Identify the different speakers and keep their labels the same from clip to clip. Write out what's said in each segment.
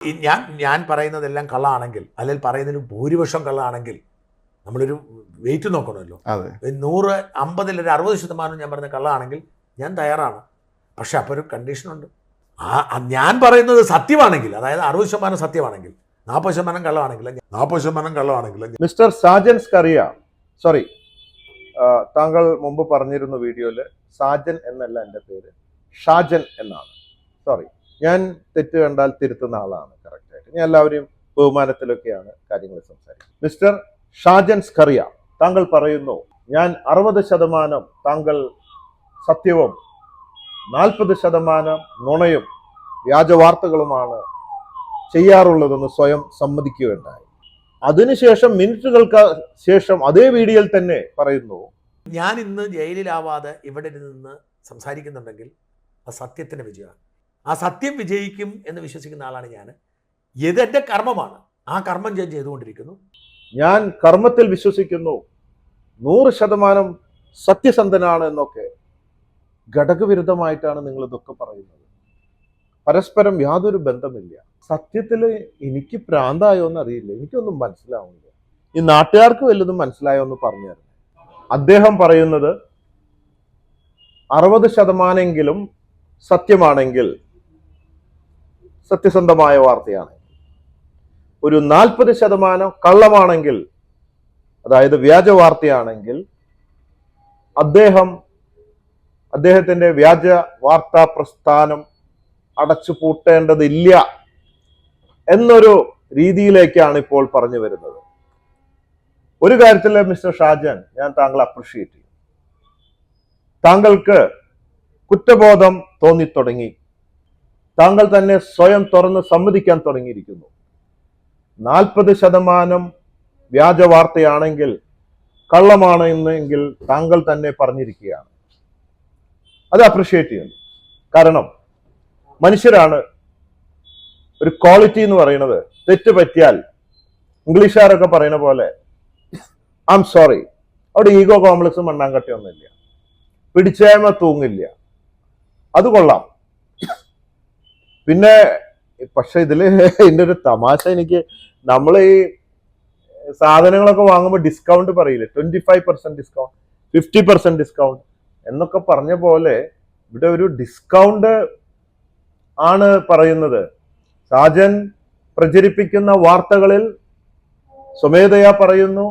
Speaker 1: ഞാൻ പറയുന്നതെല്ലാം കള്ളാണെങ്കിൽ, അല്ലെങ്കിൽ പറയുന്നതിന് ഭൂരിപക്ഷം കള്ളാണെങ്കിൽ നമ്മളൊരു വെയിറ്റ് നോക്കണമല്ലോ. 100, 50 ഒരു 60% ഞാൻ പറയുന്ന കള്ളാണെങ്കിൽ ഞാൻ തയ്യാറാണ്. പക്ഷെ അപ്പോൾ ഒരു കണ്ടീഷനുണ്ട്. ഞാൻ പറയുന്നത് സത്യമാണെങ്കിൽ, അതായത് 60% സത്യമാണെങ്കിൽ, 40% കള്ളമാണെങ്കിൽ
Speaker 2: മിസ്റ്റർ സാജൻ സ്കറിയ, സോറി, താങ്കൾ മുമ്പ് പറഞ്ഞിരുന്ന വീഡിയോയിൽ സാജൻ എന്നല്ല എൻ്റെ പേര്, ഷാജൻ എന്നാണ്. സോറി, ഞാൻ തെറ്റ് കണ്ടാൽ തിരുത്തുന്ന ആളാണ് കറക്റ്റായിട്ട്. ഞാൻ എല്ലാവരെയും ബഹുമാനത്തിലൊക്കെയാണ് കാര്യങ്ങൾ സംസാരിക്കുന്നത്. മിസ്റ്റർ ഷാജൻ സ്കറിയ, താങ്കൾ പറയുന്നു ഞാൻ 60% താങ്കൾ സത്യവും 40% നുണയും വ്യാജ വാർത്തകളുമാണ് ചെയ്യാറുള്ളതെന്ന് സ്വയം സമ്മതിക്കുകയുണ്ടായി. അതിനുശേഷം മിനിറ്റുകൾക്ക് ശേഷം അതേ വീഡിയോയിൽ തന്നെ പറയുന്നു,
Speaker 1: ഞാൻ ഇന്ന് ജയിലിലാവാതെ ഇവിടെ നിന്ന് സംസാരിക്കുന്നുണ്ടെങ്കിൽ ആ സത്യത്തിൻ്റെ വിജയമാണ്. ആ സത്യം വിജയിക്കും എന്ന് വിശ്വസിക്കുന്ന ആളാണ് ഞാൻ. ഇതെൻ്റെ കർമ്മമാണ്. ആ കർമ്മം ഞാൻ ചെയ്തുകൊണ്ടിരിക്കുന്നു.
Speaker 2: ഞാൻ കർമ്മത്തിൽ വിശ്വസിക്കുന്നു, 100% സത്യസന്ധനാണ് എന്നൊക്കെ ഘടകവിരുദ്ധമായിട്ടാണ് നിങ്ങൾ ഇതൊക്കെ പറയുന്നത്. പരസ്പരം യാതൊരു ബന്ധമില്ല. സത്യത്തിൽ എനിക്ക് പ്രാന്തായോ എന്ന് അറിയില്ല, എനിക്കൊന്നും മനസ്സിലാവുന്നില്ല. ഈ നാട്ടുകാർക്ക് വല്ലതും മനസ്സിലായോ എന്ന് പറഞ്ഞായിരുന്നു. അദ്ദേഹം പറയുന്നത് 60% സത്യമാണെങ്കിൽ, സത്യസന്ധമായ വാർത്തയാണെങ്കിൽ, ഒരു 40% കള്ളമാണെങ്കിൽ, അതായത് വ്യാജ വാർത്തയാണെങ്കിൽ, അദ്ദേഹത്തിന്റെ വ്യാജ വാർത്താ പ്രസ്ഥാനം അടച്ചു പൂട്ടേണ്ടതില്ല എന്നൊരു രീതിയിലേക്കാണ് ഇപ്പോൾ പറഞ്ഞു വരുന്നത്. ഒരു കാര്യത്തിൽ മിസ്റ്റർ ഷാജൻ, ഞാൻ താങ്കളെ അപ്രിഷിയേറ്റ് ചെയ്യും. താങ്കൾക്ക് കുറ്റബോധം തോന്നിത്തുടങ്ങി. താങ്കൾ തന്നെ സ്വയം തുറന്ന് സമ്മതിക്കാൻ തുടങ്ങിയിരിക്കുന്നു. 40% വ്യാജ വാർത്തയാണെങ്കിൽ, കള്ളമാണ് എന്നെങ്കിൽ താങ്കൾ തന്നെ പറഞ്ഞിരിക്കുകയാണ്. അത് അപ്രിഷിയേറ്റ് ചെയ്യുന്നു. കാരണം മനുഷ്യരാണ്. ഒരു ക്വാളിറ്റി എന്ന് പറയുന്നത്, തെറ്റ് പറ്റിയാൽ ഇംഗ്ലീഷുകാരൊക്കെ പറയുന്ന പോലെ ഐ എം സോറി. അവിടെ ഈഗോ കോംപ്ലക്സും മണ്ണാങ്കട്ടിയൊന്നുമില്ല, പിടിച്ചായ്മ തൂങ്ങില്ല. അത് കൊള്ളാം. പിന്നെ പക്ഷെ ഇതിന്റെ ഒരു തമാശ, എനിക്ക് നമ്മൾ ഈ സാധനങ്ങളൊക്കെ വാങ്ങുമ്പോൾ ഡിസ്കൗണ്ട് പറയില്ലേ, 25% ഡിസ്കൗണ്ട്, 50% ഡിസ്കൗണ്ട് എന്നൊക്കെ പറഞ്ഞ പോലെ ഇവിടെ ഒരു ഡിസ്കൗണ്ട് ആണ് പറയുന്നത്. സാജൻ പ്രചരിപ്പിക്കുന്ന വാർത്തകളിൽ സ്വമേധയാ പറയുന്നു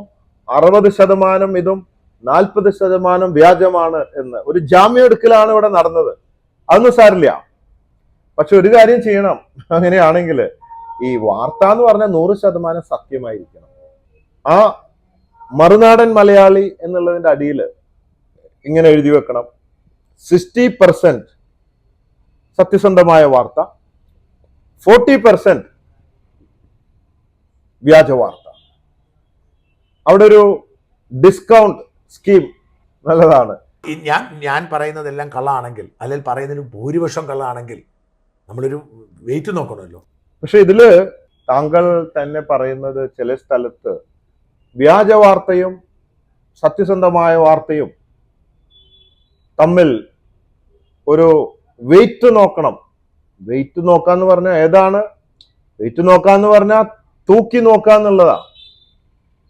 Speaker 2: 60% ഇതും 40% വ്യാജമാണ് എന്ന്. ഒരു ജാമ്യം എടുക്കലാണ് ഇവിടെ നടന്നത്. അതൊന്നും സാരില്ല. പക്ഷെ ഒരു കാര്യം ചെയ്യണം, അങ്ങനെയാണെങ്കിൽ ഈ വാർത്ത എന്ന് പറഞ്ഞാൽ 100% സത്യമായിരിക്കണം. ആ മറുനാടൻ മലയാളി എന്നുള്ളതിന്റെ അടിയിൽ ഇങ്ങനെ എഴുതി വെക്കണം, 60% സത്യസന്ധമായ വാർത്ത, 40% വ്യാജ വാർത്ത. അവിടെ ഒരു ഡിസ്കൗണ്ട് സ്കീം നല്ലതാണ്.
Speaker 1: ഞാൻ പറയുന്നതെല്ലാം കള്ളാണെങ്കിൽ, അല്ലെങ്കിൽ പറയുന്നതിന് ഭൂരിപക്ഷം കള്ളാണെങ്കിൽ നമ്മളൊരു വെയിറ്റ് നോക്കണമല്ലോ.
Speaker 2: പക്ഷെ ഇതില് താങ്കൾ തന്നെ പറയുന്നത് ചില സ്ഥലത്ത് വ്യാജ വാർത്തയും സത്യസന്ധമായ വാർത്തയും തമ്മിൽ ഒരു വെയിറ്റ് നോക്കണം. വെയിറ്റ് നോക്കാന്ന് പറഞ്ഞാൽ ഏതാണ്? വെയിറ്റ് നോക്കാന്ന് പറഞ്ഞാൽ തൂക്കി നോക്കാന്നുള്ളതാ.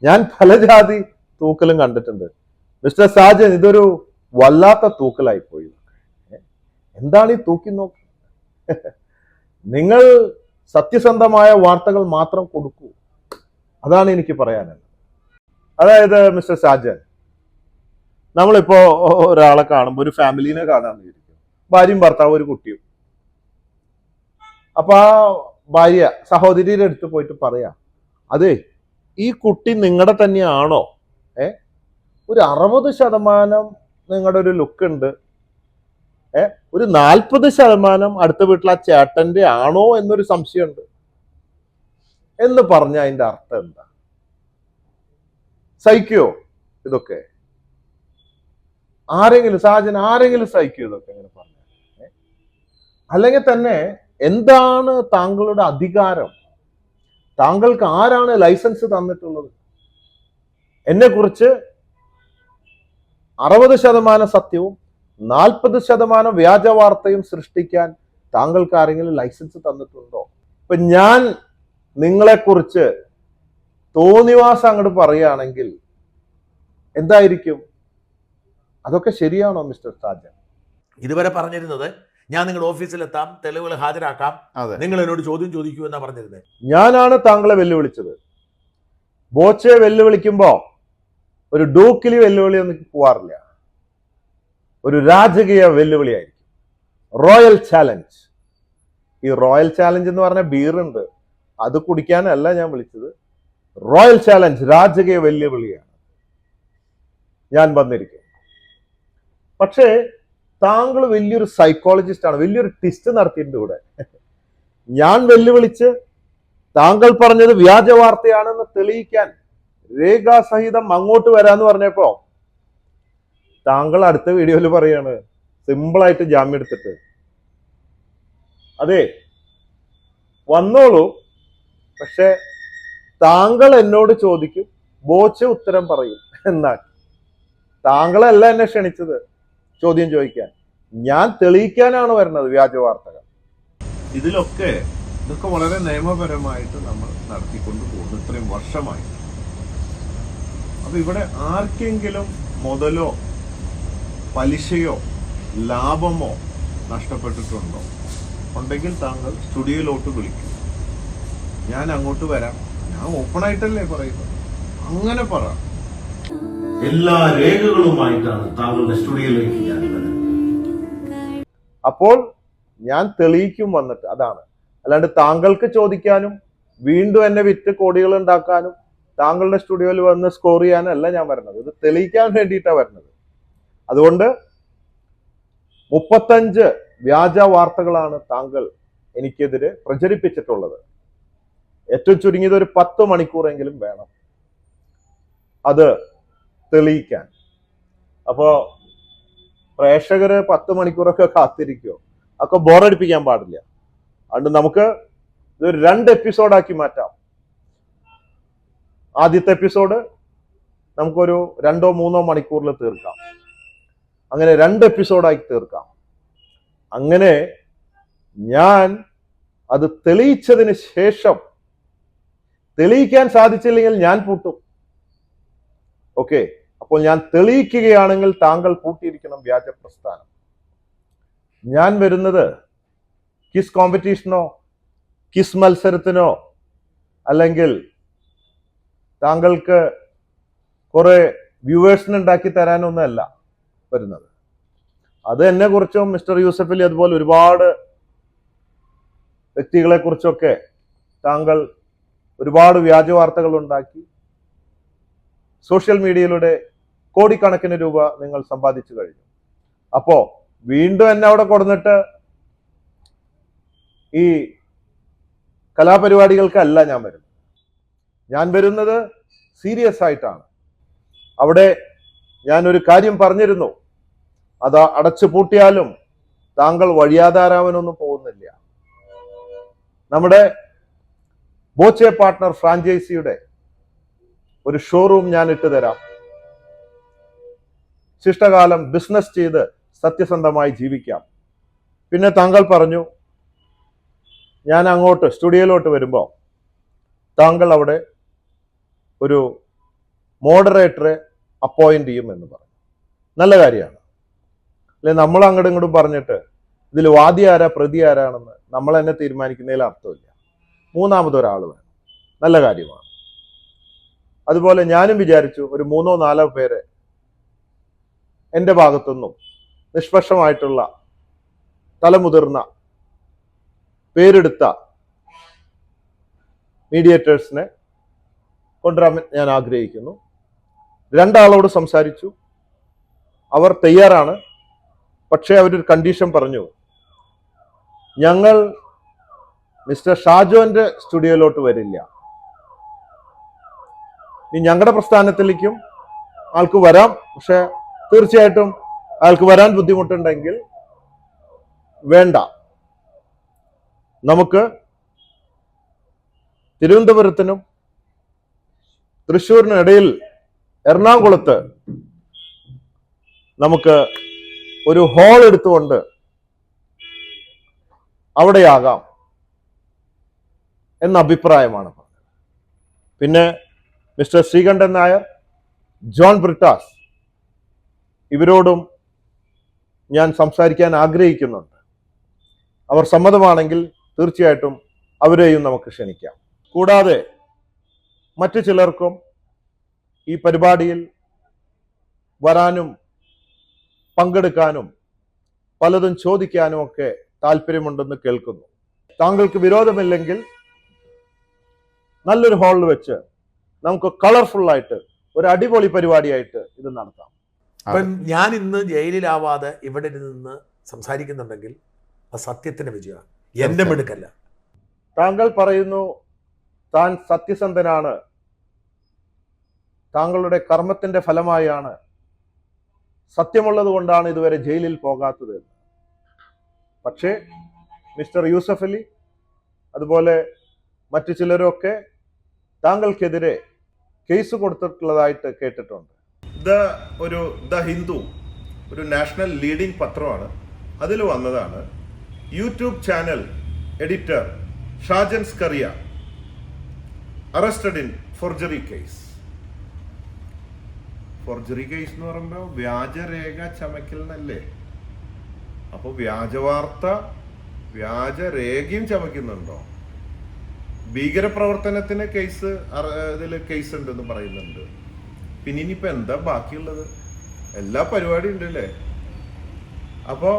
Speaker 2: ഞാൻ പല ജാതി തൂക്കലും കണ്ടിട്ടുണ്ട്. മിസ്റ്റർ സാജൻ, ഇതൊരു വല്ലാത്ത തൂക്കലായി പോയി. എന്താണ് ഈ തൂക്കി നോക്ക്? നിങ്ങൾ സത്യസന്ധമായ വാർത്തകൾ മാത്രം കൊടുക്കൂ. അതാണ് എനിക്ക് പറയാനുള്ളത്. അതായത് മിസ്റ്റർ സാജൻ, നമ്മളിപ്പോ ഒരാളെ കാണുമ്പോൾ, ഒരു ഫാമിലിനെ കാണാന്ന് വിചാരിക്കും, ഭാര്യയും ഭർത്താവും ഒരു കുട്ടിയും. അപ്പൊ ആ ഭാര്യ സഹോദരിയുടെ അടുത്ത് പോയിട്ട് പറയാ, അതെ ഈ കുട്ടി നിങ്ങളുടെ തന്നെയാണോ? ഒരു 60% നിങ്ങളുടെ ഒരു ലുക്ക് ഉണ്ട്, ഒരു 40% അടുത്ത വീട്ടിൽ ആ ചേട്ടന്റെ ആണോ എന്നൊരു സംശയമുണ്ട് എന്ന് പറഞ്ഞ അതിന്റെ അർത്ഥം എന്താ? സഹിക്കോ ഇതൊക്കെ? ആരെങ്കിലും സഹിക്കോ ഇതൊക്കെ ഇങ്ങനെ പറഞ്ഞ? അല്ലെങ്കിൽ തന്നെ എന്താണ് താങ്കളുടെ അധികാരം? താങ്കൾക്ക് ആരാണ് ലൈസൻസ് തന്നിട്ടുള്ളത്? എന്നെ കുറിച്ച് 60% സത്യവും 40% വ്യാജ വാർത്തയും സൃഷ്ടിക്കാൻ താങ്കൾക്ക് ആരെങ്കിലും ലൈസൻസ് തന്നിട്ടുണ്ടോ? ഇപ്പൊ ഞാൻ നിങ്ങളെക്കുറിച്ച് തോന്നിവാസം അങ്ങോട്ട് പറയുകയാണെങ്കിൽ എന്തായിരിക്കും? അതൊക്കെ ശരിയാണോ മിസ്റ്റർ സാജൻ?
Speaker 1: ഇതുവരെ പറഞ്ഞിരുന്നത് ഞാൻ നിങ്ങളുടെ ഓഫീസിലെത്താം, തെളിവുകൾ ഹാജരാക്കാം, നിങ്ങൾ എന്നോട് ചോദ്യം ചോദിക്കൂ എന്നാ പറഞ്ഞിരുന്നത്.
Speaker 2: ഞാനാണ് താങ്കളെ വെല്ലുവിളിച്ചത്. ബോച്ചയെ വെല്ലുവിളിക്കുമ്പോ ഒരു ഡൂക്കിലി വെല്ലുവിളി ഒന്നും പോവാറില്ല, ഒരു രാജകീയ വെല്ലുവിളിയായിരിക്കും, റോയൽ ചാലഞ്ച്. ഈ റോയൽ ചാലഞ്ച് എന്ന് പറഞ്ഞ ബീറുണ്ട്, അത് കുടിക്കാനല്ല ഞാൻ വിളിച്ചത്. റോയൽ ചാലഞ്ച്, രാജകീയ വെല്ലുവിളിയാണ് ഞാൻ വന്നിരിക്കുന്നത്. പക്ഷേ താങ്കൾ വലിയൊരു സൈക്കോളജിസ്റ്റ് ആണ്, വലിയൊരു ടെസ്റ്റ് നടത്തിയിട്ടുണ്ട് ഇവിടെ. ഞാൻ വെല്ലുവിളിച്ച് താങ്കൾ പറഞ്ഞത് വ്യാജ വാർത്തയാണെന്ന് തെളിയിക്കാൻ രേഖാസഹിതം അങ്ങോട്ട് വരാന്ന് പറഞ്ഞപ്പോ താങ്കൾ അടുത്ത വീഡിയോയിൽ പറയാണ് സിമ്പിളായിട്ട് ജാമ്യം എടുത്തിട്ട്, അതെ വന്നോളൂ, പക്ഷെ താങ്കൾ എന്നോട് ചോദിക്കും, ബോച്ച ഉത്തരം പറയും എന്നാൽ. താങ്കളല്ല എന്നെ ക്ഷണിച്ചത് ചോദ്യം ചോദിക്കാൻ, ഞാൻ തെളിയിക്കാനാണ് വരുന്നത് വ്യാജ വാർത്തകൾ. ഇതൊക്കെ വളരെ നിയമപരമായിട്ട് നമ്മൾ നടത്തിക്കൊണ്ട് പോകുന്നു ഇത്രയും വർഷമായി. അപ്പൊ ഇവിടെ ആർക്കെങ്കിലും മുതലോ പലിശയോ ലാഭമോ നഷ്ടപ്പെട്ടിട്ടുണ്ടോ? ഉണ്ടെങ്കിൽ താങ്കൾ സ്റ്റുഡിയോയിലോട്ട് വിളിക്കും, ഞാൻ അങ്ങോട്ട് വരാം. ഞാൻ ഓപ്പൺ ആയിട്ടല്ലേ പറയുന്നത്, അങ്ങനെ പറ. എല്ലാ രേഖകളുമായിട്ടാണ് താങ്കളുടെ സ്റ്റുഡിയോയിലേക്ക് ഞാൻ വരുന്നത്. അപ്പോൾ ഞാൻ തെളിയിക്കും വന്നിട്ട്, അതാണ്. അല്ലാണ്ട് താങ്കൾക്ക് ചോദിക്കാനും വീണ്ടും എന്നെ വിറ്റ് കോടികൾ ഉണ്ടാക്കാനും താങ്കളുടെ സ്റ്റുഡിയോയിൽ വന്ന് സ്കോർ ചെയ്യാനല്ല ഞാൻ വരുന്നത്, ഇത് തെളിയിക്കാൻ വേണ്ടിയിട്ടാണ് വരുന്നത്. അതുകൊണ്ട് 35 വ്യാജ വാർത്തകളാണ് താങ്കൾ എനിക്കെതിരെ പ്രചരിപ്പിച്ചിട്ടുള്ളത്. ഏറ്റവും ചുരുങ്ങിയത് ഒരു 10 മണിക്കൂറെങ്കിലും വേണം അത് തെളിയിക്കാൻ. അപ്പോ പ്രേക്ഷകര് 10 മണിക്കൂറൊക്കെ കാത്തിരിക്കുമോ? ഒക്കെ ബോറടിപ്പിക്കാൻ പാടില്ല. അതുകൊണ്ട് നമുക്ക് ഇതൊരു 2 എപ്പിസോഡാക്കി മാറ്റാം. ആദ്യത്തെ എപ്പിസോഡ് നമുക്കൊരു 2-3 മണിക്കൂറിൽ തീർക്കാം, അങ്ങനെ 2 എപ്പിസോഡാക്കി തീർക്കാം. അങ്ങനെ ഞാൻ അത് തെളിയിച്ചതിന് ശേഷം, തെളിയിക്കാൻ സാധിച്ചില്ലെങ്കിൽ ഞാൻ പൂട്ടും. ഓക്കെ, അപ്പോൾ ഞാൻ തെളിയിക്കുകയാണെങ്കിൽ താങ്കൾ പൂട്ടിയിരിക്കണം വ്യാജ പ്രസ്ഥാനം. ഞാൻ വരുന്നത് കിസ് കോമ്പറ്റീഷനോ കിസ് മത്സരത്തിനോ അല്ലെങ്കിൽ താങ്കൾക്ക് കുറെ വ്യൂവേഴ്സിന് ഉണ്ടാക്കി തരാനൊന്നല്ല വരുന്നത്. അത് എന്നെ കുറിച്ചും മിസ്റ്റർ യൂസഫ് അലി അതുപോലെ ഒരുപാട് വ്യക്തികളെ കുറിച്ചൊക്കെ താങ്കൾ ഒരുപാട് വ്യാജ വാർത്തകൾ ഉണ്ടാക്കി സോഷ്യൽ മീഡിയയിലൂടെ കോടിക്കണക്കിന് രൂപ നിങ്ങൾ സമ്പാദിച്ചു കഴിഞ്ഞു. അപ്പോ വീണ്ടും എന്നെ അവിടെ കൊടുന്നിട്ട് ഈ കലാപരിപാടികൾക്കല്ല ഞാൻ വരുന്നത്. ഞാൻ വരുന്നത് സീരിയസ് ആയിട്ടാണ്. അവിടെ ഞാനൊരു കാര്യം പറഞ്ഞിരുന്നു, അത് അടച്ചു പൂട്ടിയാലും താങ്കൾ വഴിയാധാരാവാനൊന്നും പോകുന്നില്ല. നമ്മുടെ ബോച്ചെ പാർട്ട്ണർ ഫ്രാഞ്ചൈസിയുടെ ഒരു ഷോറൂം ഞാൻ ഇട്ടുതരാം. ശിഷ്ടകാലം ബിസിനസ് ചെയ്ത് സത്യസന്ധമായി ജീവിക്കാം. പിന്നെ താങ്കൾ പറഞ്ഞു ഞാൻ അങ്ങോട്ട് സ്റ്റുഡിയോയിലോട്ട് വരുമ്പോൾ താങ്കൾ അവിടെ ഒരു മോഡറേറ്ററെ അപ്പോയിന്റ് ചെയ്യും എന്ന് പറഞ്ഞു. നല്ല കാര്യമാണ് അല്ലെ? നമ്മൾ അങ്ങോട്ടും ഇങ്ങോട്ടും പറഞ്ഞിട്ട് ഇതിൽ വാദി ആരാ പ്രതി ആരാണെന്ന് നമ്മൾ തന്നെ തീരുമാനിക്കുന്നതിൽ അർത്ഥമില്ല. മൂന്നാമതൊരാൾ വേണം. നല്ല കാര്യമാണ്. അതുപോലെ ഞാനും വിചാരിച്ചു ഒരു 3-4 പേരെ എൻ്റെ ഭാഗത്തുനിന്നും നിഷ്പക്ഷമായിട്ടുള്ള തലമുതിർന്ന പേരെടുത്ത മീഡിയേറ്റേഴ്സിനെ കൊണ്ടുവരാൻ ഞാൻ ആഗ്രഹിക്കുന്നു. 2 ആളോട് സംസാരിച്ചു, അവർ തയ്യാറാണ്. പക്ഷേ അവരൊരു കണ്ടീഷൻ പറഞ്ഞു, ഞങ്ങൾ മിസ്റ്റർ ഷാജോന്റെ സ്റ്റുഡിയോയിലോട്ട് വരില്ല. ഇനി ഞങ്ങളുടെ പ്രസ്ഥാനത്തിലേക്കും ആൾക്ക് വരാം, പക്ഷെ തീർച്ചയായിട്ടും അയാൾക്ക് വരാൻ ബുദ്ധിമുട്ടുണ്ടെങ്കിൽ വേണ്ട. നമുക്ക് തിരുവനന്തപുരത്തിനും തൃശ്ശൂരിനും ഇടയിൽ എറണാകുളത്ത് നമുക്ക് ഒരു ഹാൾ എടുത്തുകൊണ്ട് അവിടെയാകാം. എന്ന അഭിപ്രായമാണ് പറഞ്ഞത്. പിന്നെ മിസ്റ്റർ ശ്രീകണ്ഠൻ നായർ, ജോൺ ബ്രിട്ടാസ്, ഇവരോടും ഞാൻ സംസാരിക്കാൻ ആഗ്രഹിക്കുന്നുണ്ട്. അവർ സമ്മതമാണെങ്കിൽ തീർച്ചയായിട്ടും അവരെയും നമുക്ക് ക്ഷണിക്കാം. കൂടാതെ മറ്റു ചിലർക്കും ഈ പരിപാടിയിൽ വരാനും പങ്കെടുക്കാനും പലതും ചോദിക്കാനും ഒക്കെ താല്പര്യമുണ്ടെന്ന് കേൾക്കുന്നു. താങ്കൾക്ക് വിരോധമില്ലെങ്കിൽ നല്ലൊരു ഹാളിൽ വെച്ച് നമുക്ക് കളർഫുള്ളായിട്ട് ഒരു അടിപൊളി പരിപാടിയായിട്ട് ഇത് നടത്താം.
Speaker 1: അപ്പം ഞാൻ ഇന്ന് ജയിലിലാവാതെ ഇവിടെ നിന്ന് സംസാരിക്കുന്നുണ്ടെങ്കിൽ അത് സത്യത്തിന്റെ വിജയമാണ്, എന്റെ മിടുക്കല്ല.
Speaker 2: താങ്കൾ പറയുന്നു താൻ സത്യസന്ധനാണ്, താങ്കളുടെ കർമ്മത്തിന്റെ ഫലമായാണ്, സത്യമുള്ളത് കൊണ്ടാണ് ഇതുവരെ ജയിലിൽ പോകാത്തത്. പക്ഷേ മിസ്റ്റർ യൂസഫ് അലി അതുപോലെ മറ്റു ചിലരൊക്കെ താങ്കൾക്കെതിരെ കേസ് കൊടുത്തിട്ടുള്ളതായിട്ട് കേട്ടിട്ടുണ്ട്. ദ ഹിന്ദു ഒരു നാഷണൽ ലീഡിംഗ് പത്രമാണ്. അതിൽ വന്നതാണ് YouTube channel editor Shajan Skaria arrested in forgery case. Forgery case എന്ന് പറയുമ്പോൾ വ്യാജരേഖ ചമയ്ക്കൽ എന്നല്ലേ? അപ്പോൾ വ്യാജവാർത്ത, വ്യാജരേഖയും ചമയ്ക്കുന്നുണ്ടോ? ഭീകരപ്രവർത്തനത്തിന് കേസ് ഇതിൽ കേസ് ഉണ്ടെന്ന് പറയുന്നുണ്ട്. പിന്നെ ഇനിയിപ്പോ എന്താ ബാക്കിയുള്ളത്? എല്ലാ പരിപാടിയും ഉണ്ടല്ലേ? അപ്പോ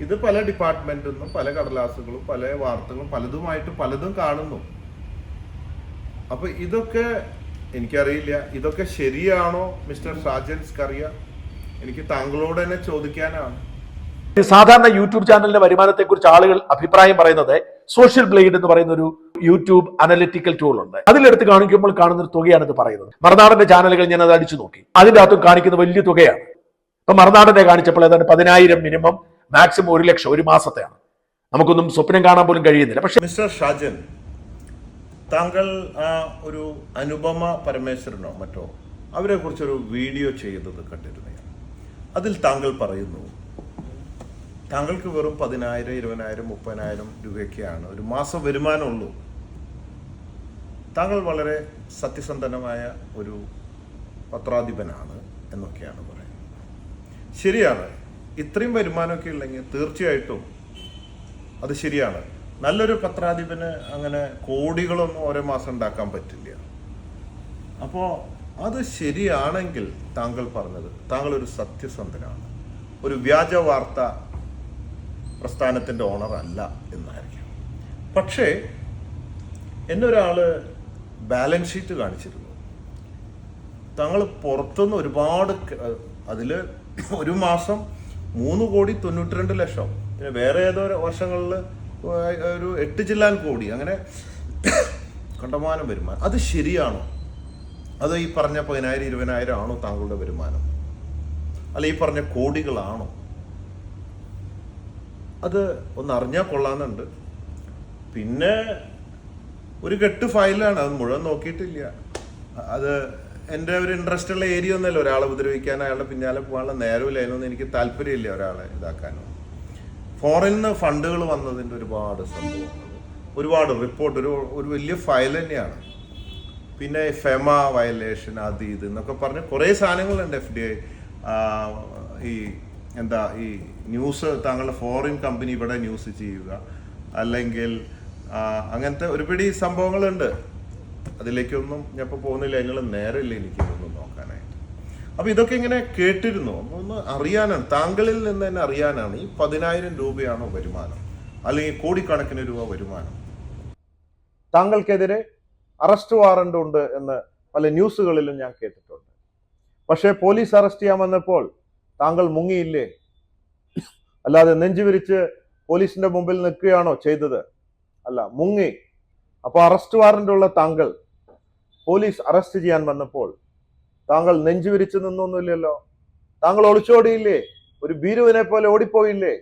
Speaker 2: ഇത് പല ഡിപ്പാർട്ട്മെന്റിൽ നിന്നും പല കടലാസുകളും പല വാർത്തകളും പലതുമായിട്ട് പലതും കാണുന്നു. അപ്പൊ ഇതൊക്കെ എനിക്കറിയില്ല, ഇതൊക്കെ ശരിയാണോ മിസ്റ്റർ ഷാജൻ സ്കറിയ? എനിക്ക് താങ്കളോട് തന്നെ ചോദിക്കാനാണ്.
Speaker 1: സാധാരണ യൂട്യൂബ് ചാനലിന്റെ വരുമാനത്തെ കുറിച്ച് ആളുകൾ അഭിപ്രായം പറയുന്നത് സോഷ്യൽ ബ്ലേഡ് എന്ന് പറയുന്ന ഒരു യൂട്യൂബ് അനലിറ്റിക്കൽ ടൂൾ ഉണ്ട്. അതിലെടുത്ത് കാണിക്കുമ്പോൾ കാണുന്ന ഒരു തുകയാണ് ഇത് പറയുന്നത്. മറുനാടന്റെ ചാനലുകൾ ഞാൻ അത് അടിച്ചു നോക്കി, അതിന്റെ അകത്തും കാണിക്കുന്ന വലിയ തുകയാണ്. ഇപ്പൊ മറുനാടനെ കാണിച്ചപ്പോൾ ഏതാണ്ട് 10,000 മിനിമം, മാക്സിമം 1 ലക്ഷം ഒരു മാസത്തെയാണ്. നമുക്കൊന്നും സ്വപ്നം കാണാൻ പോലും കഴിയുന്നില്ല. പക്ഷെ
Speaker 2: മിസ്റ്റർ ഷാജൻ, താങ്കൾ ഒരു അനുപമ പരമേശ്വരനോ മറ്റോ അവരെ കുറിച്ചൊരു വീഡിയോ ചെയ്തത് കണ്ടിരുന്നു. അതിൽ താങ്കൾ പറയുന്നു താങ്കൾക്ക് വെറും 10,000, 20,000, 30,000 രൂപയൊക്കെയാണ് ഒരു മാസം വരുമാനമുള്ളൂ. താങ്കൾ വളരെ സത്യസന്ധനമായ ഒരു പത്രാധിപനാണ് എന്നൊക്കെയാണ് പറയുന്നത്. ശരിയാണ്, ഇത്രയും വരുമാനമൊക്കെ ഉണ്ടെങ്കിൽ തീർച്ചയായിട്ടും അത് ശരിയാണ്. നല്ലൊരു പത്രാധിപന് അങ്ങനെ കോടികളൊന്നും ഓരോ മാസം ഉണ്ടാക്കാൻ പറ്റില്ല. അപ്പോൾ അത് ശരിയാണെങ്കിൽ താങ്കൾ പറഞ്ഞത് താങ്കൾ ഒരു സത്യസന്ധനാണ്, ഒരു വ്യാജ വാർത്ത പ്രസ്ഥാനത്തിൻ്റെ ഓണർ അല്ല എന്നായിരിക്കും. പക്ഷേ എന്നൊരാള് ബാലൻസ് ഷീറ്റ് കാണിച്ചിരുന്നു. താങ്കൾ പുറത്തുനിന്ന് ഒരുപാട്, അതിൽ ഒരു മാസം 3,92,00,000, പിന്നെ വേറെ ഏതോ വർഷങ്ങളിൽ ഒരു 8 ചില്ലാൻ കോടി, അങ്ങനെ കണ്ടമാനം വരുമാനം. അത് ശരിയാണോ? അത് ഈ പറഞ്ഞ 10,000, 20,000 ആണോ താങ്കളുടെ വരുമാനം? അല്ല ഈ പറഞ്ഞ കോടികളാണോ? അത് ഒന്ന് അറിഞ്ഞാൽ കൊള്ളാമെന്നുണ്ട്. പിന്നെ ഒരു കെട്ട് ഫയലാണ്, അത് മുഴുവൻ നോക്കിയിട്ടില്ല. അത് എൻ്റെ ഒരു ഇൻട്രസ്റ്റ് ഉള്ള ഏരിയ ഒന്നല്ല. ഒരാളെ ഉപദ്രവിക്കാൻ, അയാളുടെ പിന്നാലെ പോകാനുള്ള നേരമില്ല. അതിനൊന്നും എനിക്ക് താല്പര്യമില്ല ഒരാളെ ഇതാക്കാനോ. ഫോറിനിൽ നിന്ന് ഫണ്ടുകൾ വന്നതിൻ്റെ ഒരുപാട് സംഭവങ്ങൾ, ഒരുപാട് റിപ്പോർട്ട്, ഒരു വലിയ ഫയൽ തന്നെയാണ്. പിന്നെ ഫെമ വയലേഷൻ, അത് ഇത് എന്നൊക്കെ പറഞ്ഞ് കുറേ സാധനങ്ങളുണ്ട്. FDI ഈ ന്യൂസ്, താങ്കളുടെ ഫോറിൻ കമ്പനി ഇവിടെ ന്യൂസ് ചെയ്യുക, അല്ലെങ്കിൽ അങ്ങനത്തെ ഒരുപിടി സംഭവങ്ങളുണ്ട്. അതിലേക്കൊന്നും ഞാൻ ഇപ്പോൾ പോകുന്നില്ല, അതിനുള്ള നേരമില്ല എനിക്കിതൊന്നും നോക്കാനായിട്ട്. അപ്പോൾ ഇതൊക്കെ ഇങ്ങനെ കേട്ടിരുന്നു. അപ്പോൾ ഒന്ന് അറിയാനാണ്, താങ്കളിൽ നിന്ന് തന്നെ അറിയാനാണ്. ഈ 10,000 രൂപയാണോ വരുമാനം, അല്ലെങ്കിൽ കോടിക്കണക്കിന് രൂപ വരുമാനം? താങ്കൾക്കെതിരെ അറസ്റ്റ് വാറണ്ട് ഉണ്ട് എന്ന് പല ന്യൂസുകളിലും ഞാൻ കേട്ടിട്ടുണ്ട്. പക്ഷേ പോലീസ് അറസ്റ്റ് ചെയ്യാൻ വന്നപ്പോൾ താങ്കൾ മുങ്ങിയില്ലേ? അല്ലാതെ നെഞ്ചുവിരിച്ച് പോലീസിന്റെ മുമ്പിൽ നിൽക്കുകയാണോ ചെയ്തത്? അല്ല, മുങ്ങി. അപ്പോൾ അറസ്റ്റ് വാറന്റ് ഉള്ള താങ്കൾ പോലീസ് അറസ്റ്റ് ചെയ്യാൻ വന്നപ്പോൾ താങ്കൾ നെഞ്ചുവിരിച്ച് നിന്നൊന്നുമില്ലല്ലോ. താങ്കൾ ഒളിച്ചോടിയില്ലേ? ഒരു ഭീരുവിനെ പോലെ ഓടിപ്പോയില്ലേ?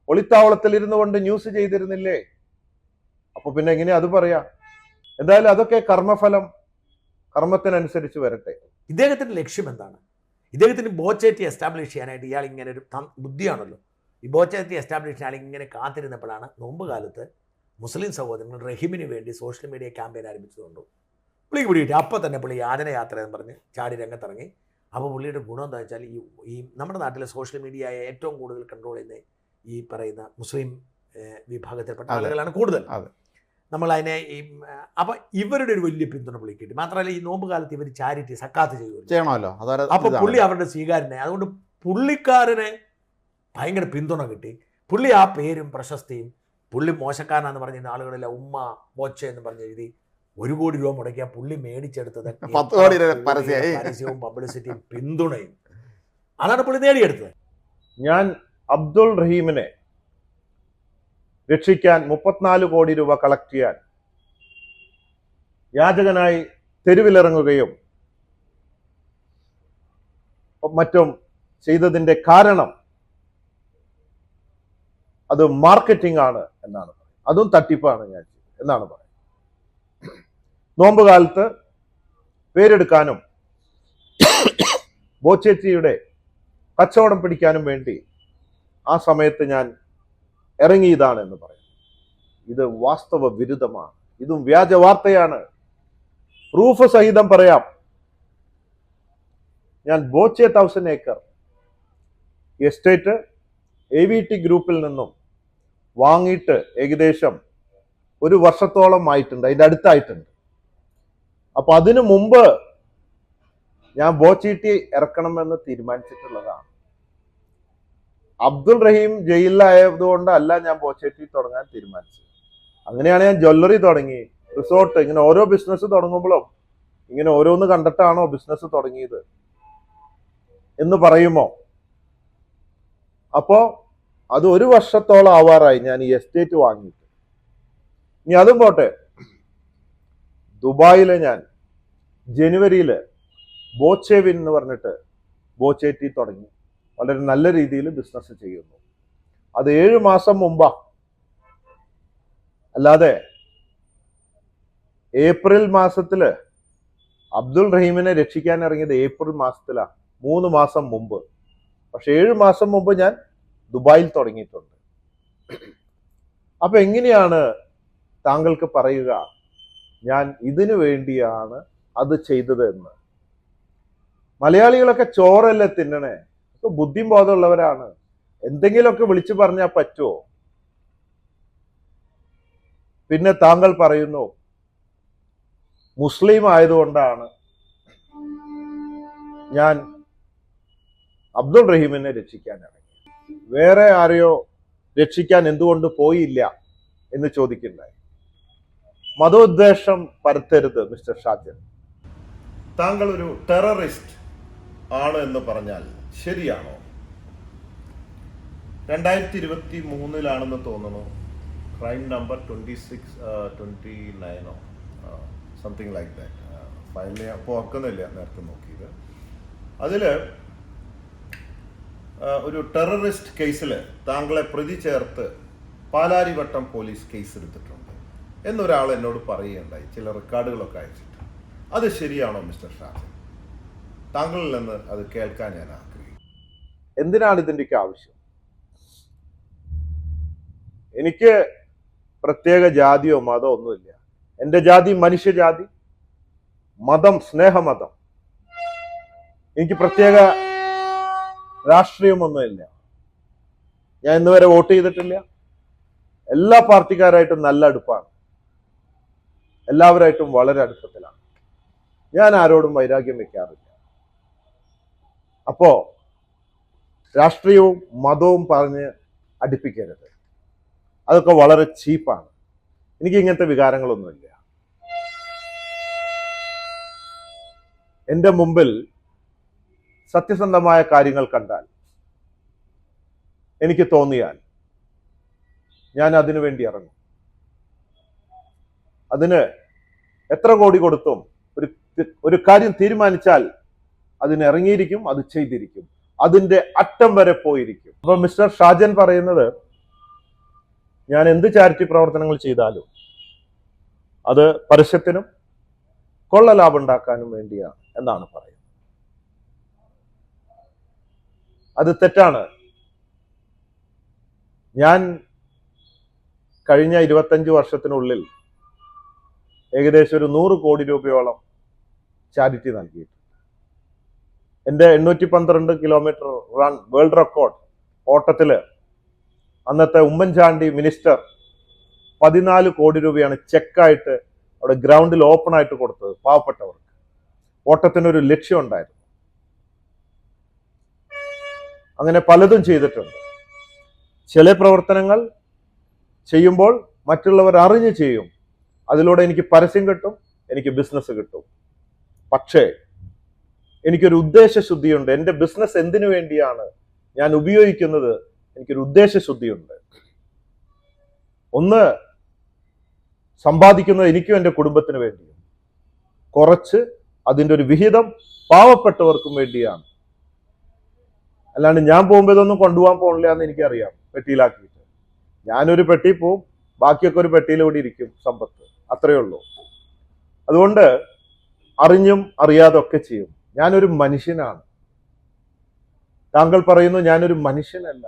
Speaker 2: ഒളിത്താവളത്തിൽ ഇരുന്നു കൊണ്ട് ന്യൂസ് ചെയ്തിരുന്നില്ലേ? അപ്പൊ പിന്നെ എങ്ങനെ അത് പറയാ? എന്തായാലും അതൊക്കെ കർമ്മഫലം, കർമ്മത്തിനനുസരിച്ച് വരട്ടെ.
Speaker 1: ഇദ്ദേഹത്തിന്റെ ലക്ഷ്യം എന്താണ്? ഇദ്ദേഹത്തിന് ബോച്ചേറ്റി എസ്റ്റാബ്ലിഷ് ചെയ്യാനായിട്ട് ഇയാൾ ഇങ്ങനെ ഒരു ബുദ്ധിയാണല്ലോ. ഈ ബോച്ചേറ്റി എസ്റ്റാബ്ലിഷ് ചെയ്യാൻ ഇങ്ങനെ കാത്തിരുന്നപ്പോഴാണ് നോമ്പ് കാലത്ത് മുസ്ലിം സഹോദരങ്ങൾ റഹീമിന് വേണ്ടി സോഷ്യൽ മീഡിയ ക്യാമ്പയിൻ ആരംഭിച്ചതുകൊണ്ടു. പുള്ളിക്ക് പിടികിട്ടി. അപ്പോൾ തന്നെ പുള്ളി യാതനയാത്ര എന്ന് പറഞ്ഞ് ചാടി രംഗത്തിറങ്ങി. അപ്പോൾ പുള്ളിയുടെ ഗുണം എന്താ വെച്ചാൽ ഈ നമ്മുടെ നാട്ടിലെ സോഷ്യൽ മീഡിയയെ ഏറ്റവും കൂടുതൽ കൺട്രോൾ ചെയ്യുന്ന ഈ പറയുന്ന മുസ്ലിം വിഭാഗത്തിൽപ്പെട്ട ആളുകളാണ് കൂടുതൽ. നമ്മളതിനെ അപ്പം ഇവരുടെ ഒരു വലിയ പിന്തുണ പുള്ളിക്ക് കിട്ടി. മാത്രമല്ല ഈ നോമ്പ് കാലത്ത് ഇവർ ചാരിറ്റി സക്കാത്ത്
Speaker 3: ചെയ്യണമല്ലോ.
Speaker 1: അപ്പോൾ പുള്ളി അവരുടെ സ്വീകാരനെ. അതുകൊണ്ട് പുള്ളിക്കാരനെ ഭയങ്കര പിന്തുണ കിട്ടി. പുള്ളി ആ പേരും പ്രശസ്തിയും, പുള്ളി മോശക്കാരനാന്ന് പറഞ്ഞ ആളുകളെല്ലാം ഉമ്മ ബോച്ച എന്ന് പറഞ്ഞ് എഴുതി 1 കോടി രൂപ മുടക്കിയ പുള്ളി മേടിച്ചെടുത്തത്
Speaker 3: 10 കോടി
Speaker 1: പരസ്യവും പബ്ലിസിറ്റിയും പിന്തുണയും അതാണ് പുള്ളി നേടിയെടുത്തത്.
Speaker 2: ഞാൻ അബ്ദുൾ റഹീമിനെ രക്ഷിക്കാൻ 34 കോടി രൂപ കളക്ട് ചെയ്യാൻ യാചകനായി തെരുവിലിറങ്ങുകയും മറ്റും ചെയ്തതിന്റെ കാരണം അത് മാർക്കറ്റിംഗ് ആണ് എന്നാണ്, അതും തട്ടിപ്പാണ് ഞാൻ എന്നാണ് പറയുന്നത്. നോമ്പ് കാലത്ത് പേരെടുക്കാനും ബോച്ചേറ്റിയുടെ കച്ചവടം പിടിക്കാനും വേണ്ടി ആ സമയത്ത് ഞാൻ ഇറങ്ങിയതാണ് എന്ന് പറയുന്നു. ഇത് വാസ്തവ വിരുദ്ധമാണ്. ഇതും വ്യാജ വാർത്തയാണ്. പ്രൂഫ് സഹിതം പറയാം. ഞാൻ ബോച്ചെ 1000 ഏക്കർ എസ്റ്റേറ്റ് AVT ഗ്രൂപ്പിൽ നിന്നും വാങ്ങിയിട്ട് ഏകദേശം 1 വർഷത്തോളം ആയിട്ടുണ്ട്, അതിൻ്റെ അടുത്തായിട്ടുണ്ട്. അപ്പൊ അതിനു മുമ്പ് ഞാൻ ബോച്ചീറ്റി ഇറക്കണമെന്ന് തീരുമാനിച്ചിട്ടുള്ളതാണ്. അബ്ദുൾ റഹീം ജയിലിലായതുകൊണ്ടല്ല ഞാൻ ബോച്ചേറ്റി തുടങ്ങാൻ തീരുമാനിച്ചത്. അങ്ങനെയാണ് ഞാൻ ജ്വല്ലറി തുടങ്ങി, റിസോർട്ട്, ഇങ്ങനെ ഓരോ ബിസിനസ് തുടങ്ങുമ്പോഴും ഇങ്ങനെ ഓരോന്ന് കണ്ടിട്ടാണോ ബിസിനസ് തുടങ്ങിയത് എന്ന് പറയുമോ? അപ്പോ അത് 1 വർഷത്തോളം ആവാറായി ഞാൻ ഈ എസ്റ്റേറ്റ് വാങ്ങിയിട്ട്. ഇനി അതും പോട്ടെ, ദുബായിലെ ഞാൻ ജനുവരിയിൽ ബോച്ചേവിൻ എന്ന് പറഞ്ഞിട്ട് ബോച്ചേറ്റി തുടങ്ങി. വളരെ നല്ല രീതിയിൽ ബിസിനസ് ചെയ്യുന്നു. അത് 7 മാസം മുമ്പാ. അല്ലാതെ ഏപ്രിൽ മാസത്തില് അബ്ദുൾ റഹീമിനെ രക്ഷിക്കാൻ ഇറങ്ങിയത് ഏപ്രിൽ മാസത്തിലാ, 3 മാസം മുമ്പ്. പക്ഷെ 7 മാസം മുമ്പ് ഞാൻ ദുബായിൽ തുടങ്ങിയിട്ടുണ്ട്. അപ്പൊ എങ്ങനെയാണ് താങ്കൾക്ക് പറയുക ഞാൻ ഇതിനു വേണ്ടിയാണ് അത് ചെയ്തത് എന്ന്? മലയാളികളൊക്കെ ചോറല്ലേ തിന്നണേ, ഒക്കെ ബുദ്ധിയും ബോധമുള്ളവരാണ്. എന്തെങ്കിലുമൊക്കെ വിളിച്ചു പറഞ്ഞാൽ പറ്റുമോ? പിന്നെ താങ്കൾ പറയുന്നു മുസ്ലിം ആയതുകൊണ്ടാണ് ഞാൻ അബ്ദുൾ റഹീമിനെ രക്ഷിക്കാൻ ഇറങ്ങി, വേറെ ആരെയോ രക്ഷിക്കാൻ എന്തുകൊണ്ട് പോയില്ല എന്ന് ചോദിക്കുന്നുണ്ടായി. മതോദ്ദേശം പരത്തരുത് മിസ്റ്റർ ഷാജൻ. താങ്കൾ ഒരു ടെററിസ്റ്റ് ആണ് എന്ന് പറഞ്ഞാൽ ശരിയാണോ? 2023 തോന്നുന്നു, crime number 2629 something like that, ഫയലിൽ അപ്പോൾ ഓർക്കുന്നില്ല, നേരത്തെ നോക്കിയത്. അതില് ഒരു ടെററിസ്റ്റ് കേസിൽ താങ്കളെ പ്രതി ചേർത്ത് പാലാരിവട്ടം പോലീസ് കേസ് എടുത്തിട്ടുണ്ട് എന്നൊരാൾ എന്നോട് പറയുകയുണ്ടായി, ചില റെക്കോർഡുകളൊക്കെ അയച്ചിട്ട്. അത് ശരിയാണോ മിസ്റ്റർ ഷാജൻ? താങ്കളിൽ നിന്ന് അത് കേൾക്കാൻ ഞാൻ ആഗ്രഹിക്കുന്നു. എന്തിനാണ് ഇതിൻ്റെയൊക്കെ ആവശ്യം? എനിക്ക് പ്രത്യേക ജാതിയോ മതമോ ഒന്നുമില്ല. എൻ്റെ ജാതി മനുഷ്യജാതി, മതം സ്നേഹമതം. എനിക്ക് പ്രത്യേക രാഷ്ട്രീയമൊന്നുമില്ല. ഞാൻ ഇന്നുവരെ വോട്ട് ചെയ്തിട്ടില്ല. എല്ലാ പാർട്ടിക്കാരായിട്ടും നല്ല അടുപ്പാണ്, എല്ലാവരായിട്ടും വളരെ അടുപ്പത്തിലാണ്. ഞാൻ ആരോടും വൈരാഗ്യം വെക്കാറില്ല. അപ്പോ രാഷ്ട്രീയവും മതവും പറഞ്ഞ് അടുപ്പിക്കരുത്. അതൊക്കെ വളരെ ചീപ്പാണ്. എനിക്ക് ഇങ്ങനത്തെ വികാരങ്ങളൊന്നുമില്ല. എൻ്റെ മുമ്പിൽ സത്യസന്ധമായ കാര്യങ്ങൾ കണ്ടാൽ, എനിക്ക് തോന്നിയാൽ ഞാൻ അതിനു വേണ്ടി ഇറങ്ങും. അതിന് എത്ര കോടി കൊടുത്തും ഒരു കാര്യം തീരുമാനിച്ചാൽ അതിന് ഇറങ്ങിയിരിക്കും, അത് ചെയ്തിരിക്കും, അതിന്റെ അറ്റം വരെ പോയിരിക്കും. അപ്പൊ മിസ്റ്റർ ഷാജൻ പറയുന്നത് ഞാൻ എന്ത് ചാരിറ്റി പ്രവർത്തനങ്ങൾ ചെയ്താലും അത് പരസ്യത്തിനും കൊള്ള ലാഭം ഉണ്ടാക്കാനും വേണ്ടിയാണ് എന്നാണ് പറയുന്നത്. അത് തെറ്റാണ്. ഞാൻ കഴിഞ്ഞ 25 വർഷത്തിനുള്ളിൽ ഏകദേശം ഒരു 100 കോടി രൂപയോളം ചാരിറ്റി നൽകിയിട്ടുണ്ട്. എൻ്റെ 812 കിലോമീറ്റർ റൺ വേൾഡ് റെക്കോർഡ് ഓട്ടത്തില് അന്നത്തെ ഉമ്മൻചാണ്ടി മിനിസ്റ്റർ 14 കോടി രൂപയാണ് ചെക്കായിട്ട് അവിടെ ഗ്രൗണ്ടിൽ ഓപ്പൺ ആയിട്ട് കൊടുത്തത് പാവപ്പെട്ടവർക്ക്. ഓട്ടത്തിനൊരു ലക്ഷ്യം ഉണ്ടായിരുന്നു. അങ്ങനെ പലതും ചെയ്തിട്ടുണ്ട്. ചില പ്രവർത്തനങ്ങൾ ചെയ്യുമ്പോൾ മറ്റുള്ളവർ അറിഞ്ഞ് ചെയ്യും. അതിലൂടെ എനിക്ക് പരസ്യം കിട്ടും, എനിക്ക് ബിസിനസ് കിട്ടും. പക്ഷേ എനിക്കൊരു ഉദ്ദേശശുദ്ധിയുണ്ട്. എൻ്റെ ബിസിനസ് എന്തിനു വേണ്ടിയാണ് ഞാൻ ഉപയോഗിക്കുന്നത്? എനിക്കൊരു ഉദ്ദേശശുദ്ധിയുണ്ട്. ഒന്ന്, സമ്പാദിക്കുന്നത് എനിക്കും എൻ്റെ കുടുംബത്തിന് വേണ്ടിയും, കുറച്ച് അതിൻ്റെ ഒരു വിഹിതം പാവപ്പെട്ടവർക്കും വേണ്ടിയാണ്. അല്ലാണ്ട് ഞാൻ പോകുമ്പോൾ ഇതൊന്നും കൊണ്ടുപോകാൻ പോകണില്ല എന്ന് എനിക്കറിയാം. പെട്ടിയിലാക്കിയിട്ട് ഞാനൊരു പെട്ടി പോവും, ബാക്കിയൊക്കെ ഒരു പെട്ടിയിലൂടെ ഇരിക്കും സമ്പത്ത്. അത്രയേ ഉള്ളൂ. അതുകൊണ്ട് അറിഞ്ഞും അറിയാതെ ഒക്കെ ചെയ്യും. ഞാനൊരു മനുഷ്യനാണ്. താങ്കൾ പറയുന്നു ഞാനൊരു മനുഷ്യനല്ല,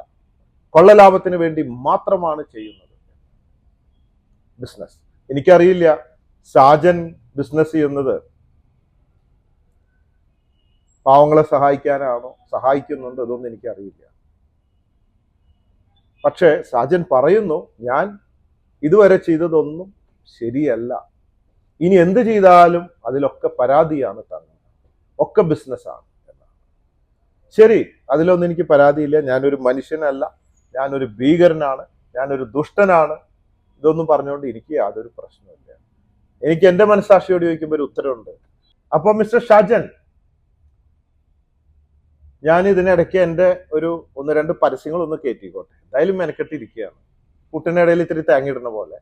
Speaker 2: കൊള്ളലാഭത്തിന് വേണ്ടി മാത്രമാണ് ചെയ്യുന്നത് ബിസിനസ്. എനിക്കറിയില്ല സാജൻ ബിസിനസ് ചെയ്യുന്നത് പാവങ്ങളെ സഹായിക്കാനാണോ, സഹായിക്കുന്നുണ്ട്, ഇതൊന്നും എനിക്കറിയില്ല. പക്ഷേ സാജൻ പറയുന്നു ഞാൻ ഇതുവരെ ചെയ്തതൊന്നും ശരിയല്ല, ഇനി എന്ത് ചെയ്താലും അതിലൊക്കെ പരാതിയാണ് തന്നെ, ഒക്കെ ബിസിനസ്സാണ് എന്നാണ്. ശരി, അതിലൊന്നും എനിക്ക് പരാതിയില്ല. ഞാനൊരു മനുഷ്യനല്ല, ഞാനൊരു ഭീകരനാണ്, ഞാനൊരു ദുഷ്ടനാണ്, ഇതൊന്നും പറഞ്ഞുകൊണ്ട് എനിക്ക് യാതൊരു പ്രശ്നമില്ല. എനിക്ക് എൻ്റെ മനസ്സാക്ഷിയോട് ചോദിക്കുമ്പോൾ ഒരു ഉത്തരവുണ്ട്. അപ്പോൾ മിസ്റ്റർ ഷാജൻ, ഞാൻ ഇതിനിടയ്ക്ക് എൻ്റെ ഒരു 1-2 പരസ്യങ്ങൾ ഒന്ന് കയറ്റിക്കോട്ടെ. എന്തായാലും മെനക്കെട്ടിരിക്കുകയാണ്, കുട്ടിനിടയിൽ ഇത്തിരി തേങ്ങിടുന്ന പോലെ.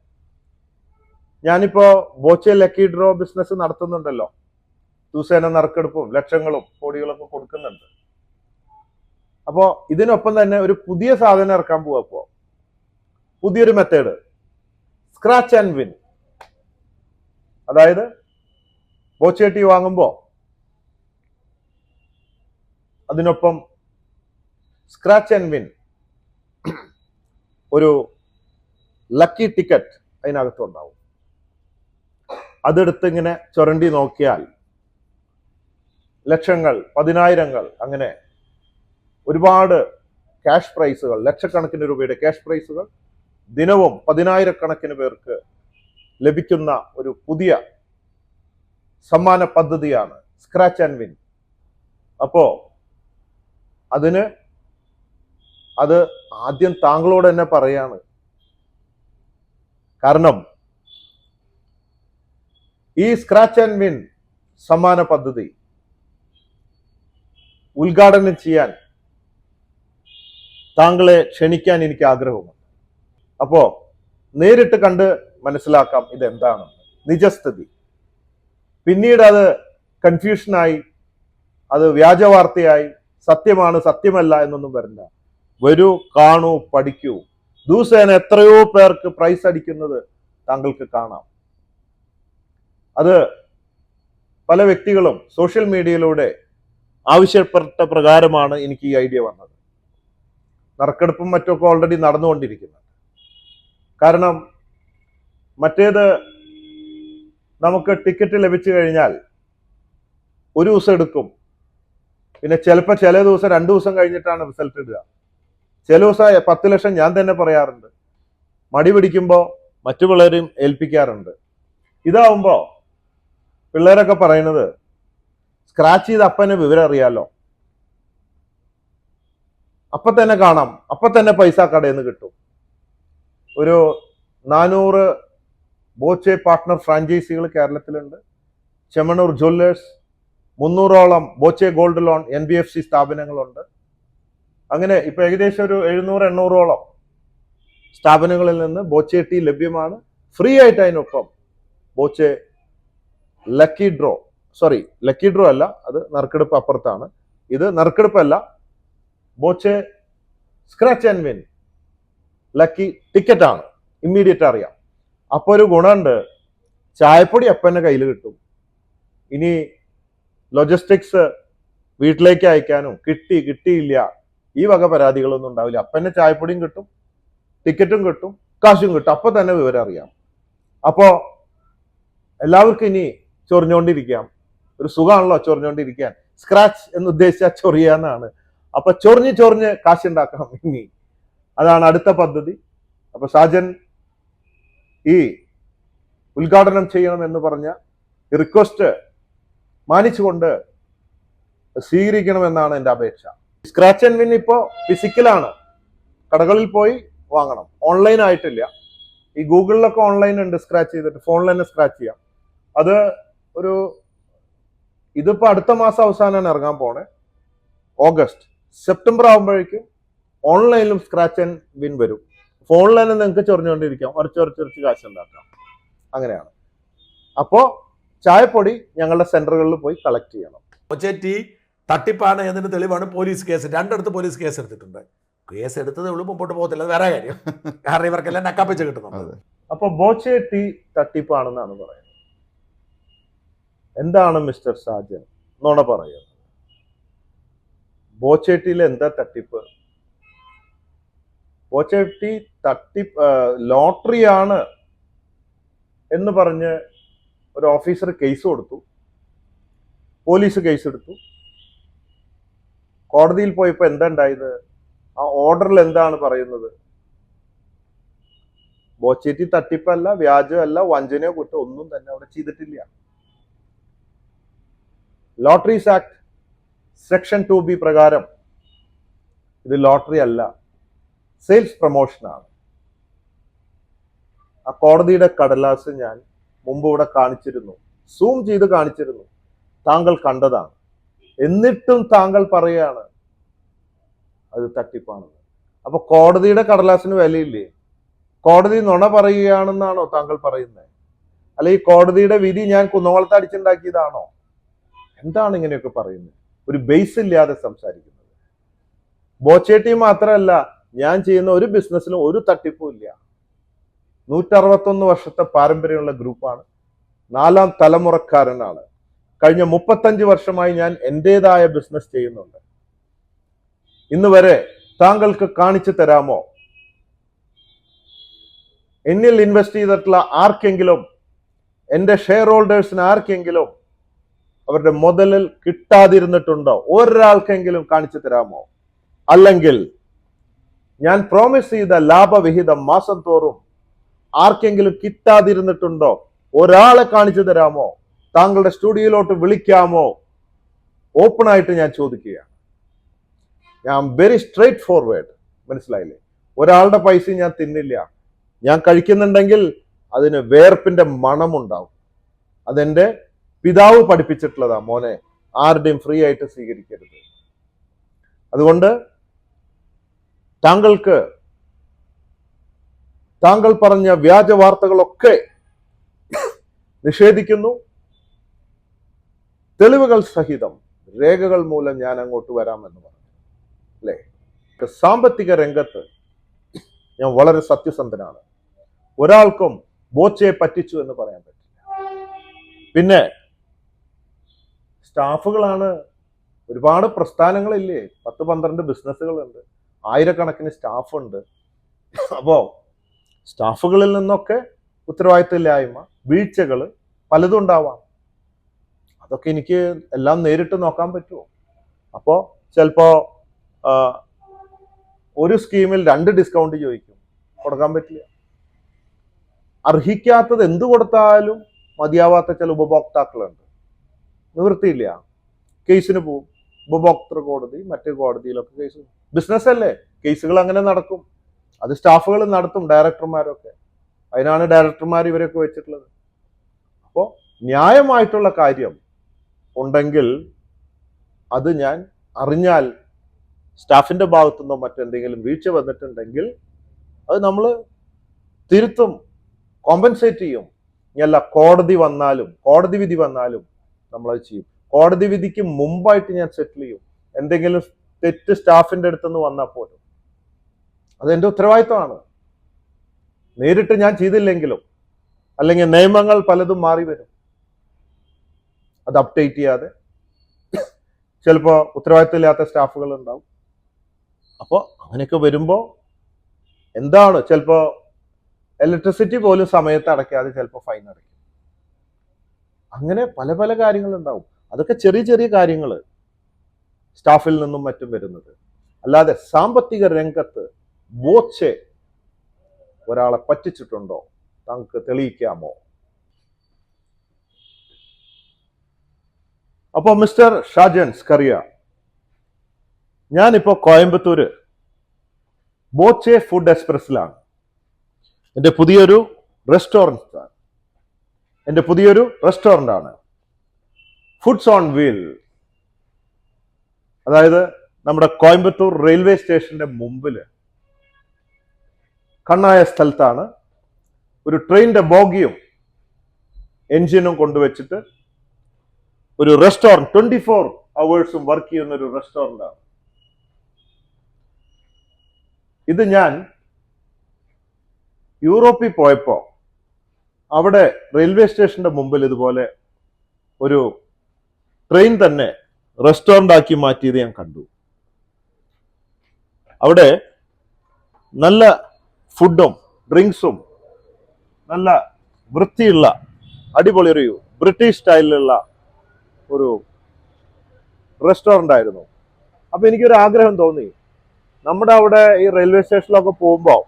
Speaker 2: ഞാനിപ്പോ ബോച്ചെ ലക്കി ഡ്രോ ബിസിനസ് നടത്തുന്നുണ്ടല്ലോ. ദിവസേന നറുക്കെടുപ്പും ലക്ഷങ്ങളും കോടികളൊക്കെ കൊടുക്കുന്നുണ്ട്. അപ്പോ ഇതിനൊപ്പം തന്നെ ഒരു പുതിയ സാധനം ഇറക്കാൻ പോവാ. ഇപ്പോ പുതിയൊരു മെത്തേഡ്, സ്ക്രാച്ച് ആൻഡ് വിൻ. അതായത് ബോച്ചേട്ടി വാങ്ങുമ്പോ അതിനൊപ്പം സ്ക്രാച്ച് ആൻഡ് വിൻ ഒരു ലക്കി ടിക്കറ്റ് അതിനകത്തുണ്ടാവും. അതെടുത്ത് ഇങ്ങനെ ചുരണ്ടി നോക്കിയാൽ ലക്ഷങ്ങൾ, 10,000-ങ്ങൾ, അങ്ങനെ ഒരുപാട് ക്യാഷ് പ്രൈസുകൾ, ലക്ഷക്കണക്കിന് രൂപയുടെ ക്യാഷ് പ്രൈസുകൾ ദിനവും 10,000-കണക്കിന് പേർക്ക് ലഭിക്കുന്ന ഒരു പുതിയ സമ്മാന പദ്ധതിയാണ് സ്ക്രാച്ച് ആൻഡ് വിൻ. അപ്പോ അത് ആദ്യം താങ്കളോട് തന്നെ പറയാണ്. കാരണം ഈ സ്ക്രാച്ച് ആൻഡ് വിൻ സമ്മാന പദ്ധതി ഉദ്ഘാടനം ചെയ്യാൻ താങ്കളെ ക്ഷണിക്കാൻ എനിക്ക് ആഗ്രഹമുണ്ട്. അപ്പോ നേരിട്ട് കണ്ട് മനസ്സിലാക്കാം ഇതെന്താണ് നിജസ്ഥിതി. പിന്നീട് അത് കൺഫ്യൂഷനായി, അത് വ്യാജ വാർത്തയായി, സത്യമാണ് സത്യമല്ല എന്നൊന്നും വരില്ല. വരൂ, കാണൂ, പഠിക്കൂ. ദിവസേന എത്രയോ പേർക്ക് പ്രൈസ് അടിക്കുന്നത് താങ്കൾക്ക് കാണാം. അത് പല വ്യക്തികളും സോഷ്യൽ മീഡിയയിലൂടെ ആവശ്യപ്പെട്ട പ്രകാരമാണ് എനിക്ക് ഈ ഐഡിയ വന്നത്. നറുക്കെടുപ്പും മറ്റൊക്കെ ഓൾറെഡി നടന്നുകൊണ്ടിരിക്കുന്നത്. കാരണം മറ്റേത് നമുക്ക് ടിക്കറ്റ് ലഭിച്ചു കഴിഞ്ഞാൽ ഒരു ദിവസം എടുക്കും, പിന്നെ ചിലപ്പോൾ ചില ദിവസം 2 ദിവസം കഴിഞ്ഞിട്ടാണ് റിസൾട്ട് ഇടുക. ചില ദിവസം 10 ലക്ഷം ഞാൻ തന്നെ പറയാറുണ്ട്. മടി പിടിക്കുമ്പോൾ മറ്റു പിള്ളേരും ഏൽപ്പിക്കാറുണ്ട്. ഇതാവുമ്പോ പിള്ളേരൊക്കെ പറയുന്നത് സ്ക്രാച്ച് ചെയ്ത് അപ്പനെ വിവരം അറിയാലോ, അപ്പൊ തന്നെ കാണാം, അപ്പൊ തന്നെ പൈസ കടയിൽ നിന്ന് കിട്ടും. ഒരു 400 ബോച്ചെ പാർട്ട്ണർ ഫ്രാഞ്ചൈസികൾ കേരളത്തിലുണ്ട്. ചെമ്മണൂർ ജ്വല്ലേഴ്സ്, 300ഓളം ബോച്ചെ ഗോൾഡ് ലോൺ NBFC സ്ഥാപനങ്ങളുണ്ട്. അങ്ങനെ ഇപ്പൊ ഏകദേശം ഒരു 700-800ഓളം സ്ഥാപനങ്ങളിൽ നിന്ന് ബോച്ചെ ടീ ലഭ്യമാണ്. ഫ്രീ ആയിട്ട് അതിനൊപ്പം ബോച്ചെ ലക്കി ഡ്രോ അല്ല, അത് നറുക്കെടുപ്പ് അപ്പുറത്താണ്. ഇത് നറുക്കെടുപ്പല്ല, Boche scratch and win lucky ticket ആണ്. ഇമ്മീഡിയറ്റ് അറിയാം. അപ്പൊ ഒരു ഗുണമുണ്ട്, ചായപ്പൊടി അപ്പൻ്റെ കയ്യിൽ കിട്ടും. ഇനി ലോജിസ്റ്റിക്സ് വീട്ടിലേക്ക് അയക്കാനും കിട്ടിയില്ല ഈ വക പരാതികളൊന്നും ഉണ്ടാവില്ല. അപ്പൻ്റെ ചായപ്പൊടിയും കിട്ടും, ടിക്കറ്റും കിട്ടും, കാശും കിട്ടും, അപ്പൊ തന്നെ വിവരം അറിയാം. അപ്പോ എല്ലാവർക്കും ഇനി ചൊറിഞ്ഞോണ്ടിരിക്കാം. ഒരു സുഖമാണല്ലോ ചൊറിഞ്ഞോണ്ടിരിക്കാൻ. സ്ക്രാച്ച് എന്ന് ഉദ്ദേശിച്ചാൽ ചൊറിയാന്നാണ്. അപ്പൊ ചൊറിഞ്ഞ് കാശുണ്ടാക്കാം ഇനി. അതാണ് അടുത്ത പദ്ധതി. അപ്പൊ സാജൻ ഈ ഉദ്ഘാടനം ചെയ്യണം എന്ന് പറഞ്ഞ റിക്വസ്റ്റ് മാനിച്ചുകൊണ്ട് സ്വീകരിക്കണമെന്നാണ് എൻ്റെ അപേക്ഷ. സ്ക്രാച്ച് ആൻഡ് വിൻ ഇപ്പോ ഫിസിക്കലാണ്, കടകളിൽ പോയി വാങ്ങണം, ഓൺലൈൻ ആയിട്ടില്ല. ഈ ഗൂഗിളിലൊക്കെ ഓൺലൈൻ ഉണ്ട്, സ്ക്രാച്ച് ചെയ്തിട്ട് ഫോണിൽ തന്നെ സ്ക്രാച്ച് ചെയ്യാം. അത് ഇതിപ്പോ അടുത്ത മാസം അവസാനമാണ് ഇറങ്ങാൻ പോണേ, ഓഗസ്റ്റ്. സെപ്റ്റംബർ ആകുമ്പോഴേക്കും ഓൺലൈനിലും സ്ക്രാച്ച് ആൻഡ് വിൻ വരും. ഫോണിൽ തന്നെ നിങ്ങൾക്ക് ചൊറിഞ്ഞുകൊണ്ടിരിക്കാം, ഉരച്ച് കാശ് ഉണ്ടാക്കാം. അങ്ങനെയാണ്. അപ്പോ ചായപ്പൊടി ഞങ്ങളുടെ സെന്ററുകളിൽ പോയി കളക്ട് ചെയ്യണം.
Speaker 1: ബോച്ചെ തട്ടിപ്പാണ് എന്നതിന് തെളിവാണ് പോലീസ് കേസ്. രണ്ടിടത്ത് പോലീസ് കേസ് എടുത്തിട്ടുണ്ട്. കേസ് എടുത്തതേ ഉള്ളൂ, മുമ്പോട്ട് പോകത്തില്ല, വേറെ കാര്യം. കാരണം ഇവർക്കെല്ലാം നക്കാപ്പിച്ച് കിട്ടുന്നുണ്ട്.
Speaker 2: അപ്പൊ ബോച്ചെ തട്ടിപ്പാണെന്നാണ് പറയുന്നത്. എന്താണ് മിസ്റ്റർ സാജൻ നുണ പറയുന്നത്? ബോച്ചെ എന്താ തട്ടിപ്പ്? ബോച്ചെ ലോട്ടറിയാണ് എന്ന് പറഞ്ഞ് ഒരു ഓഫീസർ കേസ് കൊടുത്തു, പോലീസ് കേസ് എടുത്തു. കോടതിയിൽ പോയപ്പോ എന്താ ഉണ്ടായത്? ആ ഓർഡറിൽ എന്താണ് പറയുന്നത്? ബോച്ചെ തട്ടിപ്പല്ല, വ്യാജമല്ല, വഞ്ചനയോ കുറ്റം ഒന്നും തന്നെ അവിടെ ചെയ്തിട്ടില്ല. ലോട്ടറീസ് ആക്ട് സെക്ഷൻ 2B പ്രകാരം ഇത് ലോട്ടറി അല്ല, സെയിൽസ് പ്രൊമോഷനാണ്. ആ കോടതിയുടെ കടലാസ് ഞാൻ മുമ്പ് ഇവിടെ കാണിച്ചിരുന്നു, സൂം ചെയ്ത് കാണിച്ചിരുന്നു, താങ്കൾ കണ്ടതാണ്. എന്നിട്ടും താങ്കൾ പറയുകയാണ് അത് തട്ടിപ്പാണെന്ന്. അപ്പൊ കോടതിയുടെ കടലാസിന് വിലയില്ലേ? കോടതി നുണ പറയുകയാണെന്നാണോ താങ്കൾ പറയുന്നത്? അല്ലെ ഈ കോടതിയുടെ വിധി ഞാൻ കുന്നോളത്ത് അടിച്ചുണ്ടാക്കിയതാണോ? എന്താണ് ഇങ്ങനെയൊക്കെ പറയുന്നത്? ഒരു ബേസ് ഇല്ലാതെ സംസാരിക്കുന്നത്. ബോച്ചെ മാത്രമല്ല, ഞാൻ ചെയ്യുന്ന ഒരു ബിസിനസ്സിലും ഒരു തട്ടിപ്പും ഇല്ല. 161 വർഷത്തെ പാരമ്പര്യമുള്ള ഗ്രൂപ്പാണ്, 4ാം തലമുറക്കാരനാണ്. കഴിഞ്ഞ 35 വർഷമായി ഞാൻ എന്റേതായ ബിസിനസ് ചെയ്യുന്നുണ്ട്. ഇന്ന് വരെ താങ്കൾക്ക് കാണിച്ചു തരാമോ എന്നിൽ ഇൻവെസ്റ്റ് ചെയ്തിട്ടുള്ള ആർക്കെങ്കിലും, എന്റെ ഷെയർ ഹോൾഡേഴ്സിന് ആർക്കെങ്കിലും അവരുടെ മുതലിൽ കിട്ടാതിരുന്നിട്ടുണ്ടോ? ഒരാൾക്കെങ്കിലും കാണിച്ചു തരാമോ? അല്ലെങ്കിൽ ഞാൻ പ്രോമിസ് ചെയ്ത ലാഭവിഹിതം മാസം തോറും ആർക്കെങ്കിലും കിട്ടാതിരുന്നിട്ടുണ്ടോ? ഒരാളെ കാണിച്ചു തരാമോ? താങ്കളുടെ സ്റ്റുഡിയോയിലോട്ട് വിളിക്കാമോ? ഓപ്പൺ ആയിട്ട് ഞാൻ ചോദിക്കുകയാണ്. ഞാൻ വെരി സ്ട്രേറ്റ് ഫോർവേഡ്, മനസ്സിലായില്ലേ? ഒരാളുടെ പൈസ ഞാൻ തിന്നില്ല. ഞാൻ കഴിക്കുന്നുണ്ടെങ്കിൽ അതിന് വേർപ്പിന്റെ മണമുണ്ടാവും. അതെന്റെ പിതാവ് പഠിപ്പിച്ചിട്ടുള്ളതാ, മോനെ, ആരുടെയും ഫ്രീ ആയിട്ട് സ്വീകരിക്കരുത്. അതുകൊണ്ട് താങ്കൾ പറഞ്ഞ വ്യാജ വാർത്തകളൊക്കെ നിഷേധിക്കുന്നു. തെളിവുകൾ സഹിതം, രേഖകൾ മൂലം ഞാൻ അങ്ങോട്ട് വരാമെന്ന് പറഞ്ഞു, അല്ലേ? സാമ്പത്തിക രംഗത്ത് ഞാൻ വളരെ സത്യസന്ധനാണ്. ഒരാൾക്കും ബോച്ചെ പറ്റിച്ചു എന്ന് പറയാൻ പറ്റില്ല. പിന്നെ സ്റ്റാഫുകളാണ്, ഒരുപാട് പ്രസ്ഥാനങ്ങളില്ലേ, 10-12 ബിസിനസ്സുകളുണ്ട്, ആയിരക്കണക്കിന് സ്റ്റാഫുണ്ട്. അപ്പോ സ്റ്റാഫുകളിൽ നിന്നൊക്കെ ഉത്തരവാദിത്തമില്ലായ്മ, വീഴ്ചകൾ പലതും ഉണ്ടാവാം. അതൊക്കെ എനിക്ക് എല്ലാം നേരിട്ട് നോക്കാൻ പറ്റുമോ? അപ്പോ ചിലപ്പോ ഒരു സ്കീമിൽ 2 ഡിസ്കൗണ്ട് ചോദിക്കും, കൊടുക്കാൻ പറ്റില്ല. അർഹിക്കാത്തത് എന്ത് കൊടുത്താലും മതിയാവാത്ത ചില ഉപഭോക്താക്കളുണ്ട്, നിവൃത്തിയില്ല, കേസിന് പോവും. ഉപഭോക്തൃ കോടതി, മറ്റു കോടതിയിലൊക്കെ കേസ്. ബിസിനസ് അല്ലേ, കേസുകൾ അങ്ങനെ നടക്കും. അത് സ്റ്റാഫുകൾ നടത്തും, ഡയറക്ടർമാരൊക്കെ. അതിനാണ് ഡയറക്ടർമാർ ഇവരൊക്കെ വെച്ചിട്ടുള്ളത്. അപ്പോൾ ന്യായമായിട്ടുള്ള കാര്യം ഉണ്ടെങ്കിൽ അത് ഞാൻ അറിഞ്ഞാൽ, സ്റ്റാഫിന്റെ ഭാഗത്തുനിന്നോ മറ്റെന്തെങ്കിലും വീഴ്ച വന്നിട്ടുണ്ടെങ്കിൽ അത് നമ്മൾ തിരുത്തും, കോമ്പൻസേറ്റ് ചെയ്യും. അല്ല, കോടതി വിധി വന്നാലും നമ്മളത് ചെയ്യും. കോടതി വിധിക്ക് മുമ്പായിട്ട് ഞാൻ സെറ്റിൽ ചെയ്യും. എന്തെങ്കിലും തെറ്റ് സ്റ്റാഫിന്റെ അടുത്തുനിന്ന് വന്നാൽ പോലും അതെന്റെ ഉത്തരവാദിത്തമാണ്. നേരിട്ട് ഞാൻ ചെയ്തില്ലെങ്കിലും, അല്ലെങ്കിൽ നിയമങ്ങൾ പലതും മാറി വരും, അത് അപ്ഡേറ്റ് ചെയ്യാതെ ചിലപ്പോൾ ഉത്തരവാദിത്തമില്ലാത്ത സ്റ്റാഫുകൾ ഉണ്ടാവും. അപ്പോൾ അങ്ങനെയൊക്കെ വരുമ്പോൾ എന്താണ്, ചിലപ്പോൾ ഇലക്ട്രിസിറ്റി പോലും സമയത്ത് അടയ്ക്കാതെ ചിലപ്പോൾ ഫൈൻ അടയ്ക്കും. അങ്ങനെ പല പല കാര്യങ്ങളുണ്ടാവും. അതൊക്കെ ചെറിയ ചെറിയ കാര്യങ്ങൾ സ്റ്റാഫിൽ നിന്നും മറ്റും വരുന്നത്. അല്ലാതെ സാമ്പത്തിക രംഗത്ത് ബോച്ചെ ഒരാളെ പറ്റിച്ചിട്ടുണ്ടോ താങ്കൾക്ക് തെളിയിക്കാമോ? അപ്പോൾ മിസ്റ്റർ ഷാജൻ സ്കറിയ, ഞാനിപ്പോ കോയമ്പത്തൂര് ബോച്ചെ ഫുഡ് എക്സ്പ്രസിലാണ്. എൻ്റെ പുതിയൊരു റെസ്റ്റോറൻ്റ് ആണ് ഫുഡ്സ് ഓൺ വീൽ. അതായത് നമ്മുടെ കോയമ്പത്തൂർ റെയിൽവേ സ്റ്റേഷന്റെ മുമ്പിൽ കണ്ണായ സ്ഥലത്താണ് ഒരു ട്രെയിനിന്റെ ബോഗിയും എൻജിനും കൊണ്ടുവച്ചിട്ട് ഒരു റെസ്റ്റോറൻറ്റ് 24 hours വർക്ക് ചെയ്യുന്ന ഒരു റെസ്റ്റോറൻ്റ് ആണ് ഇത്. ഞാൻ യൂറോപ്പിൽ പോയപ്പോ അവിടെ റെയിൽവേ സ്റ്റേഷന്റെ മുമ്പിൽ ഇതുപോലെ ഒരു ട്രെയിൻ തന്നെ റെസ്റ്റോറൻ്റ് ആക്കി മാറ്റിയത് ഞാൻ കണ്ടു. അവിടെ നല്ല ഫുഡും ഡ്രിങ്ക്സും നല്ല വൃത്തിയുള്ള അടിപൊളി ഒരു ബ്രിട്ടീഷ് സ്റ്റൈലിലുള്ള ഒരു റെസ്റ്റോറൻ്റ് ആയിരുന്നു. അപ്പൊ എനിക്കൊരു ആഗ്രഹം തോന്നി, നമ്മുടെ അവിടെ ഈ റെയിൽവേ സ്റ്റേഷനിലൊക്കെ പോകുമ്പോൾ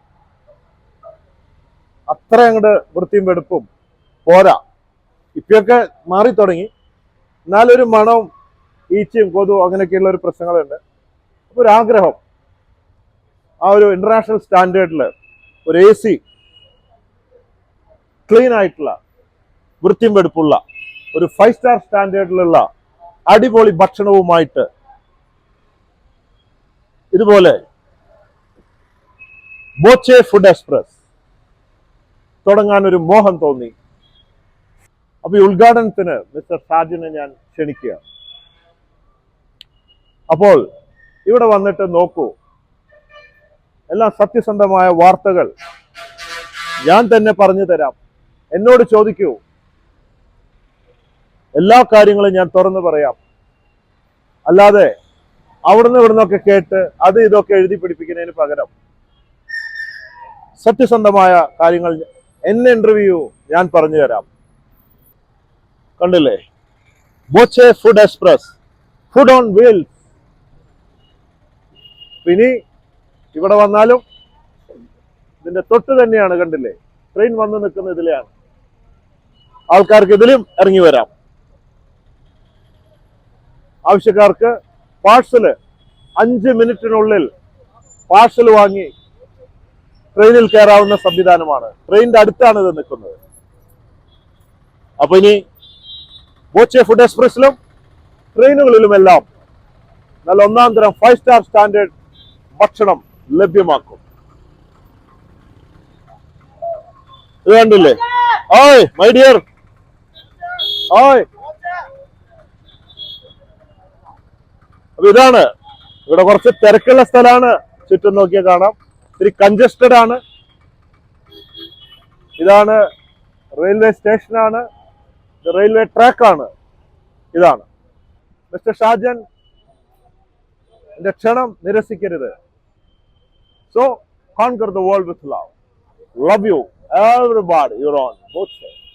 Speaker 2: അത്ര അങ്ങോട്ട് വൃത്തിയും വെടുപ്പും പോരാ. ഇപ്പൊക്കെ മാറി തുടങ്ങി, എന്നാലൊരു മണവും ഈച്ചയും കൊതുവും അങ്ങനെയൊക്കെയുള്ള ഒരു പ്രശ്നങ്ങളുണ്ട്. അപ്പൊ ഒരു ആഗ്രഹം, ആ ഒരു ഇന്റർനാഷണൽ സ്റ്റാൻഡേർഡിൽ ഒരു AC ക്ലീൻ ആയിട്ടുള്ള വൃത്തിയും വെടുപ്പുള്ള ഒരു 5 star സ്റ്റാൻഡേർഡിലുള്ള അടിപൊളി ഭക്ഷണവുമായിട്ട് ഇതുപോലെ ബോച്ചെ ഫുഡ് എക്സ്പ്രസ് തുടങ്ങാൻ ഒരു മോഹം തോന്നി. അപ്പൊ ഈ ഉദ്ഘാടനത്തിന് മിസ്റ്റർ ഷാജിനെ ഞാൻ ക്ഷണിക്കുക. അപ്പോൾ ഇവിടെ വന്നിട്ട് നോക്കൂ, എല്ലാം സത്യസന്ധമായ വാർത്തകൾ ഞാൻ തന്നെ പറഞ്ഞു തരാം. എന്നോട് ചോദിക്കൂ, എല്ലാ കാര്യങ്ങളും ഞാൻ തുറന്നു പറയാം. അല്ലാതെ അവിടുന്ന് ഇവിടുന്നൊക്കെ കേട്ട് അത് ഇതൊക്കെ എഴുതി പിടിപ്പിക്കുന്നതിന് പകരം സത്യസന്ധമായ കാര്യങ്ങൾ എന്നെ ഇന്റർവ്യൂ ഞാൻ പറഞ്ഞു തരാം. കണ്ടില്ലേ, Boche food express, food on wheels. ഇനി ഇവിടെ വന്നാലും ഇതിന്റെ തൊട്ട് തന്നെയാണ്, കണ്ടില്ലേ, ട്രെയിൻ വന്ന് നിൽക്കുന്ന ഇതിലെയാണ്. ആൾക്കാർക്ക് ഇതിലും ഇറങ്ങി വരാം. ആവശ്യക്കാർക്ക് പാഴ്സല് 5 മിനിറ്റിനുള്ളിൽ പാഴ്സൽ വാങ്ങി ട്രെയിനിൽ കയറാവുന്ന സംവിധാനമാണ്. ട്രെയിനിന്റെ അടുത്താണ് ഇത് നിൽക്കുന്നത്. അപ്പൊ ഇനി ബോച്ചെ ഫുഡ് എക്സ്പ്രസിലും ട്രെയിനുകളിലുമെല്ലാം നല്ല ഒന്നാം തരം 5 star സ്റ്റാൻഡേർഡ് ഭക്ഷണം ലഭ്യമാക്കും. ഇത് കണ്ടില്ലേ? ഓയ് മൈ ഡിയർ, ഓയ്. അപ്പൊ ഇതാണ്, ഇവിടെ കുറച്ച് തിരക്കുള്ള സ്ഥലമാണ്. ചുറ്റും നോക്കിയാൽ കാണാം, ഇത്തിരി കൺജസ്റ്റഡ് ആണ്. ഇതാണ് റെയിൽവേ സ്റ്റേഷനാണ്, റെയിൽവേ ട്രാക്കാണ്. ഇതാണ് മിസ്റ്റർ ഷാജൻ, എന്റെ ക്ഷണം നിരസിക്കരുത്. So conquer the world with love. Love you, everybody. You're on both sides.